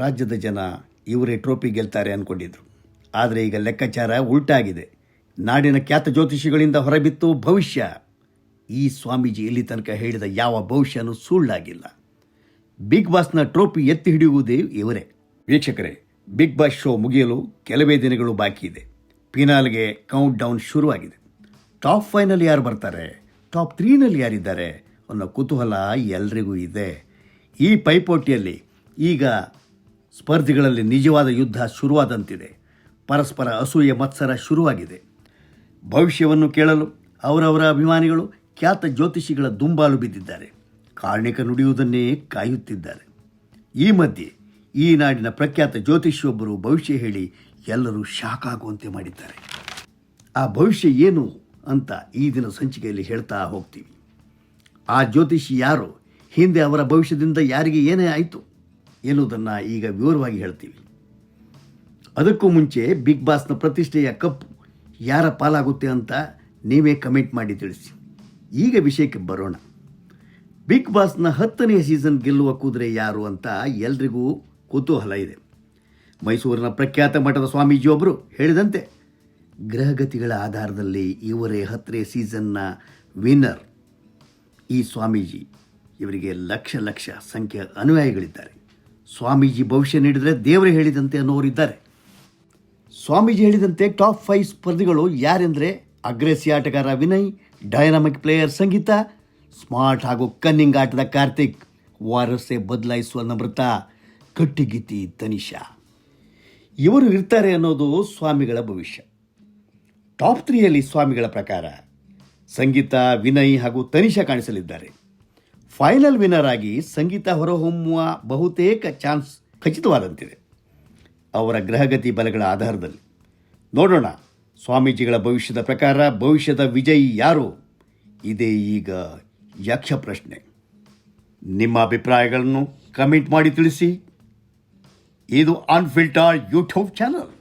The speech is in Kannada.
ರಾಜ್ಯದ ಜನ ಇವರೇ ಟ್ರೋಫಿ ಗೆಲ್ತಾರೆ ಅಂದ್ಕೊಂಡಿದ್ರು. ಆದರೆ ಈಗ ಲೆಕ್ಕಾಚಾರ ಉಲ್ಟಾಗಿದೆ. ನಾಡಿನ ಖ್ಯಾತ ಜ್ಯೋತಿಷಿಗಳಿಂದ ಹೊರಬಿತ್ತು ಭವಿಷ್ಯ. ಈ ಸ್ವಾಮೀಜಿ ಇಲ್ಲಿ ತನಕ ಹೇಳಿದ ಯಾವ ಭವಿಷ್ಯನೂ ಸುಳ್ಳಾಗಿಲ್ಲ. ಬಿಗ್ ಬಾಸ್ನ ಟ್ರೋಫಿ ಎತ್ತಿ ಹಿಡಿಯುವುದೇ ಇವರೇ. ವೀಕ್ಷಕರೇ, ಬಿಗ್ ಬಾಸ್ ಶೋ ಮುಗಿಯಲು ಕೆಲವೇ ದಿನಗಳು ಬಾಕಿ ಇದೆ. ಫಿನಾಲ್ಗೆ ಕೌಂಟ್ ಡೌನ್ ಶುರುವಾಗಿದೆ. ಟಾಪ್ 5ನಲ್ಲಿ ಯಾರು ಬರ್ತಾರೆ, ಟಾಪ್ 3ನಲ್ಲಿ ಯಾರಿದ್ದಾರೆ ಅನ್ನೋ ಕುತೂಹಲ ಎಲ್ರಿಗೂ ಇದೆ. ಈ ಪೈಪೋಟಿಯಲ್ಲಿ ಈಗ ಸ್ಪರ್ಧಿಗಳಲ್ಲಿ ನಿಜವಾದ ಯುದ್ಧ ಶುರುವಾದಂತಿದೆ. ಪರಸ್ಪರ ಅಸೂಯೆ ಮತ್ಸರ ಶುರುವಾಗಿದೆ. ಭವಿಷ್ಯವನ್ನು ಕೇಳಲು ಅವರವರ ಅಭಿಮಾನಿಗಳು ಖ್ಯಾತ ಜ್ಯೋತಿಷಿಗಳ ದುಂಬಾಲು ಬಿದ್ದಿದ್ದಾರೆ. ಕಾರಣಿಕ ನುಡಿಯುವುದನ್ನೇ ಕಾಯುತ್ತಿದ್ದಾರೆ. ಈ ಮಧ್ಯೆ ಈ ನಾಡಿನ ಪ್ರಖ್ಯಾತ ಜ್ಯೋತಿಷಿಯೊಬ್ಬರು ಭವಿಷ್ಯ ಹೇಳಿ ಎಲ್ಲರೂ ಶಾಕ್ ಆಗುವಂತೆ ಮಾಡಿದ್ದಾರೆ. ಆ ಭವಿಷ್ಯ ಏನು ಅಂತ ಈ ದಿನ ಸಂಚಿಕೆಯಲ್ಲಿ ಹೇಳ್ತಾ ಹೋಗ್ತೀವಿ. ಆ ಜ್ಯೋತಿಷಿ ಯಾರು, ಹಿಂದೆ ಅವರ ಭವಿಷ್ಯದಿಂದ ಯಾರಿಗೆ ಏನೇ ಆಯಿತು ಎನ್ನುವುದನ್ನು ಈಗ ವಿವರವಾಗಿ ಹೇಳ್ತೀವಿ. ಅದಕ್ಕೂ ಮುಂಚೆ ಬಿಗ್ ಬಾಸ್ನ ಪ್ರತಿಷ್ಠೆಯ ಕಪ್ ಯಾರ ಪಾಲಾಗುತ್ತೆ ಅಂತ ನೀವೇ ಕಮೆಂಟ್ ಮಾಡಿ ತಿಳಿಸಿ. ಈಗ ವಿಷಯಕ್ಕೆ ಬರೋಣ. ಬಿಗ್ ಬಾಸ್ನ 10ನೇ ಸೀಸನ್ ಗೆಲ್ಲುವ ಕುದುರೆ ಯಾರು ಅಂತ ಎಲ್ರಿಗೂ ಕುತೂಹಲ ಇದೆ. ಮೈಸೂರಿನ ಪ್ರಖ್ಯಾತ ಮಠದ ಸ್ವಾಮೀಜಿಯೊಬ್ಬರು ಹೇಳಿದಂತೆ ಗ್ರಹಗತಿಗಳ ಆಧಾರದಲ್ಲಿ ಇವರೇ 10ನೇ ಸೀಸನ್ನ ವಿನ್ನರ್. ಈ ಸ್ವಾಮೀಜಿ ಇವರಿಗೆ ಲಕ್ಷ ಲಕ್ಷ ಸಂಖ್ಯೆಯ ಅನುಯಾಯಿಗಳಿದ್ದಾರೆ. ಸ್ವಾಮೀಜಿ ಭವಿಷ್ಯ ನೀಡಿದರೆ ದೇವರೇ ಹೇಳಿದಂತೆ ಅನ್ನೋರಿದ್ದಾರೆ. ಸ್ವಾಮೀಜಿ ಹೇಳಿದಂತೆ ಟಾಪ್ 5 ಸ್ಪರ್ಧಿಗಳು ಯಾರೆಂದರೆ ಅಗ್ರೆಸಿ ಆಟಗಾರ ವಿನಯ್, ಡೈನಾಮಿಕ್ ಪ್ಲೇಯರ್ ಸಂಗೀತ, ಸ್ಮಾರ್ಟ್ ಹಾಗೂ ಕನ್ನಿಂಗ್ ಆಟದ ಕಾರ್ತಿಕ್, ವಾರಸೆ ಬದಲಾಯಿಸುವ ನಮ್ರತ, ಕಟ್ಟಿಗಿತ್ತಿ ತನಿಷಾ. ಇವರು ಇರ್ತಾರೆ ಅನ್ನೋದು ಸ್ವಾಮಿಗಳ ಭವಿಷ್ಯ. ಟಾಪ್ 3ಯಲ್ಲಿ ಸ್ವಾಮಿಗಳ ಪ್ರಕಾರ ಸಂಗೀತ, ವಿನಯ್ ಹಾಗೂ ತನಿಷಾ ಕಾಣಿಸಲಿದ್ದಾರೆ. ಫೈನಲ್ ವಿನ್ನರ್ ಆಗಿ ಸಂಗೀತ ಹೊರಹೊಮ್ಮುವ ಬಹುತೇಕ ಚಾನ್ಸ್ ಖಚಿತವಾದಂತಿದೆ. ಅವರ ಗ್ರಹಗತಿ ಬಲಗಳ ಆಧಾರದಲ್ಲಿ ನೋಡೋಣ. ಸ್ವಾಮೀಜಿಗಳ ಭವಿಷ್ಯದ ಪ್ರಕಾರ ಭವಿಷ್ಯದ ವಿಜಯಿ ಯಾರು? ಇದೇ ಈಗ ಯಕ್ಷ ಪ್ರಶ್ನೆ. ನಿಮ್ಮ ಅಭಿಪ್ರಾಯಗಳನ್ನು ಕಮೆಂಟ್ ಮಾಡಿ ತಿಳಿಸಿ. ಇದು ಅನ್ಫಿಲ್ಟರ್ಡ್ ಯೂಟ್ಯೂಬ್ ಚಾನಲ್.